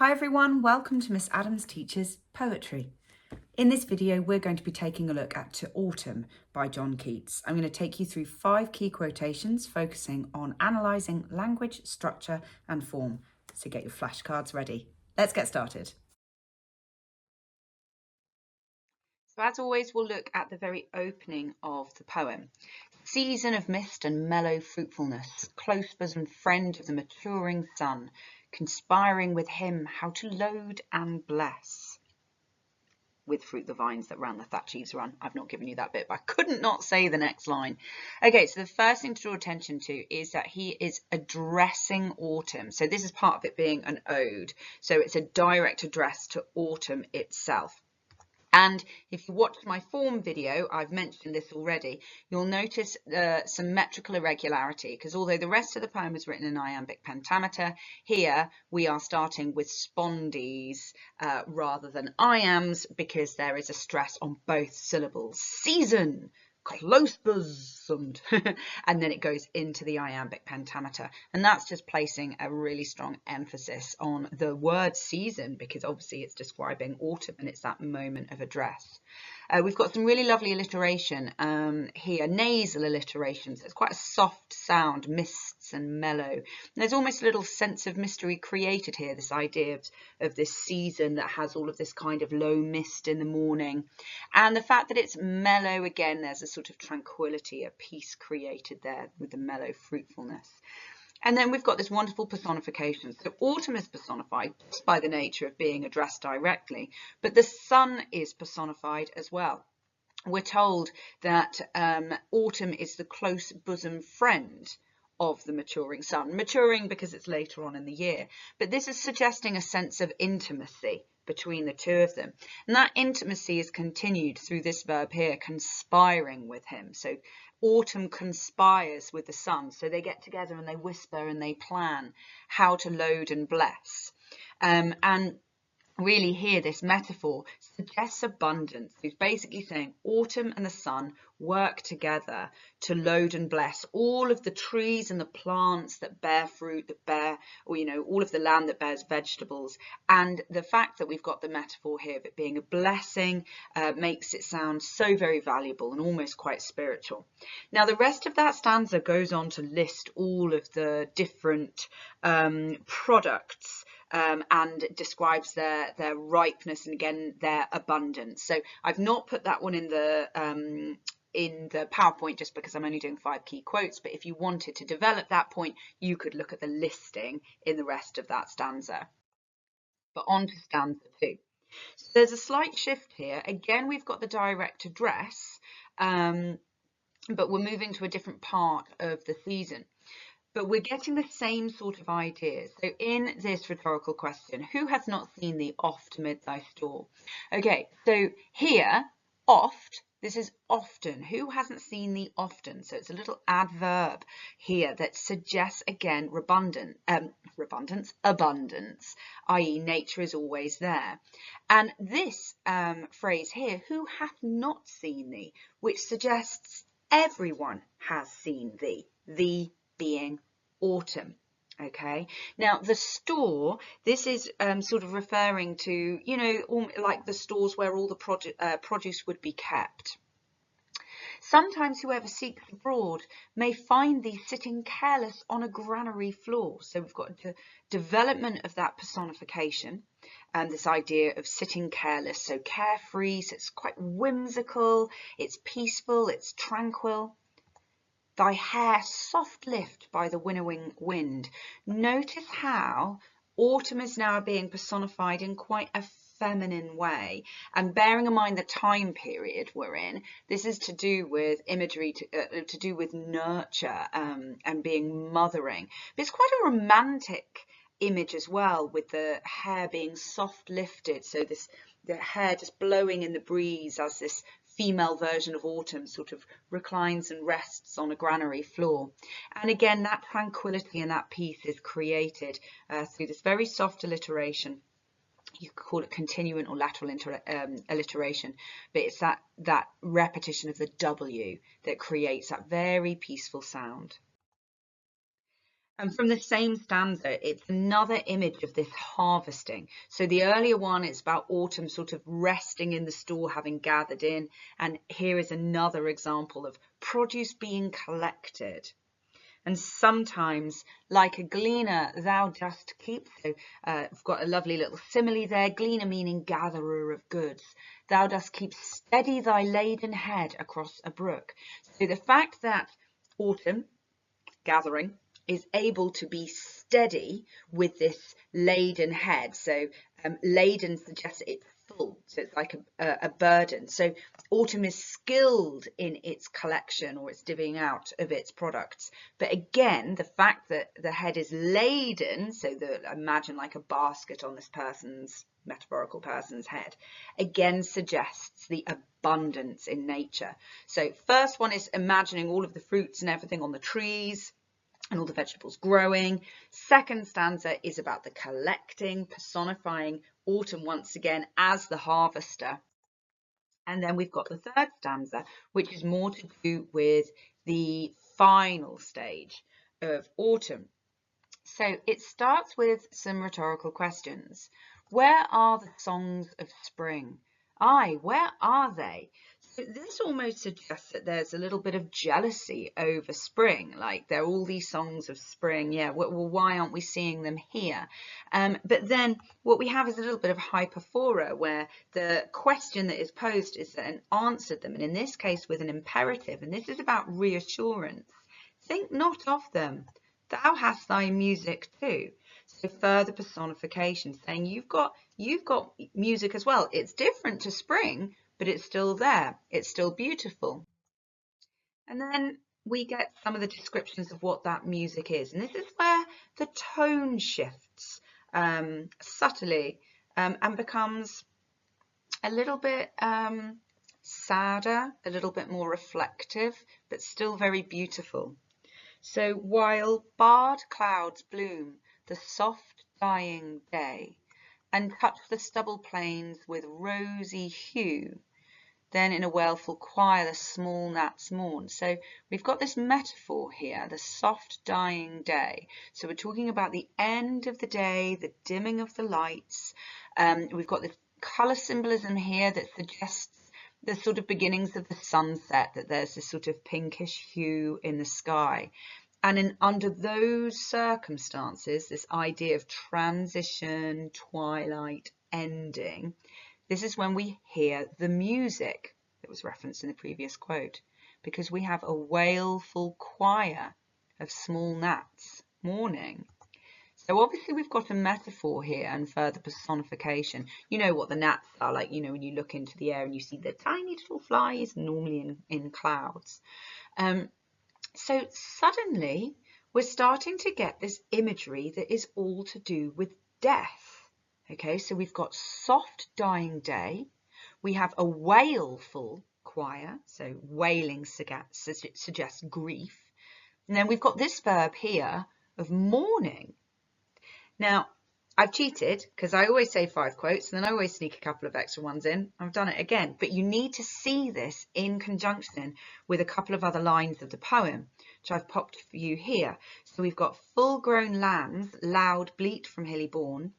Hi everyone, welcome to Miss Adams Teaches Poetry. In this video, we're going to be taking a look at To Autumn by John Keats. I'm going to take you through 5 key quotations focusing on analysing language, structure and form. So get your flashcards ready. Let's get started. So as always, we'll look at the very opening of the poem. Season of mist and mellow fruitfulness, close bosom friend of the maturing sun, conspiring with him how to load and bless. With fruit the vines that round the thatch eaves run. I've not given you that bit, but I couldn't not say the next line. Okay, so the first thing to draw attention to is that he is addressing autumn. So this is part of it being an ode. So it's a direct address to autumn itself. And if you watched my form video, I've mentioned this already, you'll notice some metrical irregularity, because although the rest of the poem is written in iambic pentameter, here we are starting with spondees rather than iambs, because there is a stress on both syllables. Season, close bosomed, and then it goes into the iambic pentameter, and that's just placing a really strong emphasis on the word season, because obviously it's describing autumn and it's that moment of address. We've got some really lovely alliteration here, nasal alliteration, so it's quite a soft sound, mists and mellow. And there's almost a little sense of mystery created here, this idea of this season that has all of this kind of low mist in the morning. And the fact that it's mellow, again, there's a sort of tranquility, a peace created there with the mellow fruitfulness. And then we've got this wonderful personification. So autumn is personified just by the nature of being addressed directly, but the sun is personified as well. We're told that autumn is the close bosom friend of the maturing sun. Maturing because it's later on in the year, but this is suggesting a sense of intimacy between the two of them. And that intimacy is continued through this verb here, conspiring with him. So autumn conspires with the sun. So they get together and they whisper and they plan how to load and bless. And really here, this metaphor suggests abundance. He's basically saying autumn and the sun work together to load and bless all of the trees and the plants that bear fruit, that bear, or all of the land that bears vegetables. And the fact that we've got the metaphor here of it being a blessing makes it sound so very valuable and almost quite spiritual. Now the rest of that stanza goes on to list all of the different products and describes their ripeness and again their abundance. So I've not put that one in the PowerPoint just because I'm only doing 5 key quotes, but if you wanted to develop that point, you could look at the listing in the rest of that stanza. But on to stanza 2. So there's a slight shift here. Again, we've got the direct address, but we're moving to a different part of the season. But we're getting the same sort of ideas. So in this rhetorical question, who has not seen thee oft amid thy store? Okay, so here, oft, this is often. Who hasn't seen thee often? So it's a little adverb here that suggests, again, abundance, i.e. nature is always there. And this phrase here, who hath not seen thee, which suggests everyone has seen thee, thee being autumn. Okay, now the store, this is sort of referring to, like the stores where all the produce would be kept. Sometimes whoever seeks abroad may find thee sitting careless on a granary floor. So we've got the development of that personification and this idea of sitting careless, so carefree, so it's quite whimsical, it's peaceful, it's tranquil. Thy hair soft lift by the winnowing wind. Notice how autumn is now being personified in quite a feminine way, and bearing in mind the time period we're in, this is to do with imagery, to do with nurture and being mothering. But it's quite a romantic image as well, with the hair being soft lifted, so the hair just blowing in the breeze as this female version of autumn sort of reclines and rests on a granary floor. And again, that tranquility and that peace is created through this very soft alliteration. You could call it continuant or lateral alliteration, but it's that repetition of the W that creates that very peaceful sound. And from the same stanza, it's another image of this harvesting. So the earlier one, it's about autumn sort of resting in the store, having gathered in. And here is another example of produce being collected. And sometimes, like a gleaner, thou dost keep. So I've got a lovely little simile there. Gleaner meaning gatherer of goods. Thou dost keep steady thy laden head across a brook. So the fact that autumn, gathering, is able to be steady with this laden head. So laden suggests it's full, so it's like a burden. So autumn is skilled in its collection or its divvying out of its products. But again, the fact that the head is laden, so imagine like a basket on this person's, metaphorical person's head, again suggests the abundance in nature. So first one is imagining all of the fruits and everything on the trees and all the vegetables growing. Second stanza is about the collecting, personifying autumn once again as the harvester. And then we've got the third stanza, which is more to do with the final stage of autumn. So it starts with some rhetorical questions. Where are the songs of spring? Aye, where are they? So this almost suggests that there's a little bit of jealousy over spring, like there are all these songs of spring. Yeah, well, why aren't we seeing them here? But then what we have is a little bit of hyperphora, where the question that is posed is then answered them, and in this case with an imperative, and this is about reassurance. Think not of them. Thou hast thy music too. So further personification, saying you've got music as well. It's different to spring, but it's still there. It's still beautiful. And then we get some of the descriptions of what that music is. And this is where the tone shifts subtly and becomes a little bit sadder, a little bit more reflective, but still very beautiful. So while barred clouds bloom the soft dying day, and touch the stubble plains with rosy hue, then in a wailful choir the small gnats mourn. So we've got this metaphor here, the soft dying day. So we're talking about the end of the day, the dimming of the lights. We've got this colour symbolism here that suggests the sort of beginnings of the sunset, that there's this sort of pinkish hue in the sky. And under those circumstances, this idea of transition, twilight, ending, this is when we hear the music that was referenced in the previous quote, because we have a wailful choir of small gnats mourning. So obviously we've got a metaphor here and further personification. You know what the gnats are like, you know, when you look into the air and you see the tiny little flies, normally in clouds. So suddenly we're starting to get this imagery that is all to do with death. Okay, so we've got soft dying day. We have a wailful choir, so wailing suggests grief. And then we've got this verb here of mourning. Now, I've cheated because I always say 5 quotes and then I always sneak a couple of extra ones in. I've done it again, but you need to see this in conjunction with a couple of other lines of the poem, which I've popped for you here. So we've got full-grown lambs, loud bleat from hilly bourne,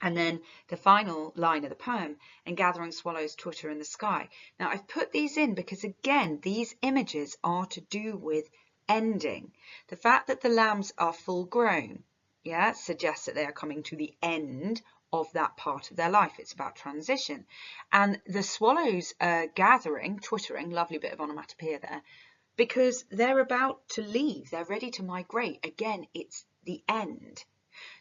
and then the final line of the poem, and gathering swallows twitter in the sky. Now I've put these in because again, these images are to do with ending. The fact that the lambs are full grown, yeah, suggests that they are coming to the end of that part of their life. It's about transition. And the swallows are gathering, twittering, lovely bit of onomatopoeia there, because they're about to leave. They're ready to migrate. Again, it's the end.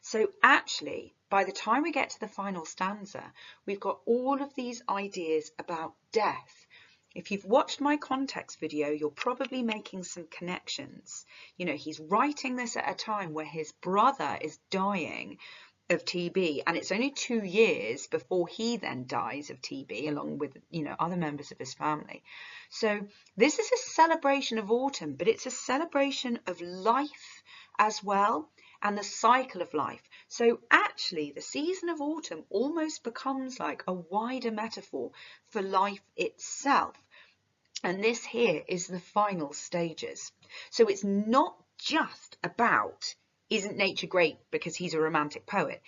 So actually, by the time we get to the final stanza, we've got all of these ideas about death. If you've watched my context video, you're probably making some connections. You know, he's writing this at a time where his brother is dying of TB, and it's only 2 years before he then dies of TB, along with, you know, other members of his family. So this is a celebration of autumn, but it's a celebration of life as well, and the cycle of life. So actually, the season of autumn almost becomes like a wider metaphor for life itself. And this here is the final stages. So it's not just about, isn't nature great because he's a romantic poet?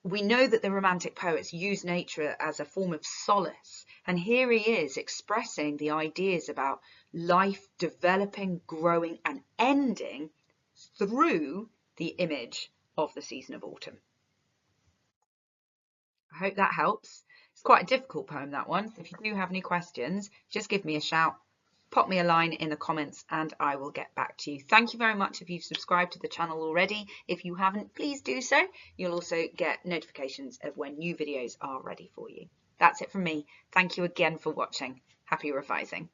We know that the romantic poets use nature as a form of solace, and here he is expressing the ideas about life developing, growing, and ending through the image of the season of autumn. I hope that helps. It's quite a difficult poem, that one. So if you do have any questions, just give me a shout, pop me a line in the comments, and I will get back to you. Thank you very much if you've subscribed to the channel already. If you haven't, please do so. You'll also get notifications of when new videos are ready for you. That's it from me. Thank you again for watching. Happy revising.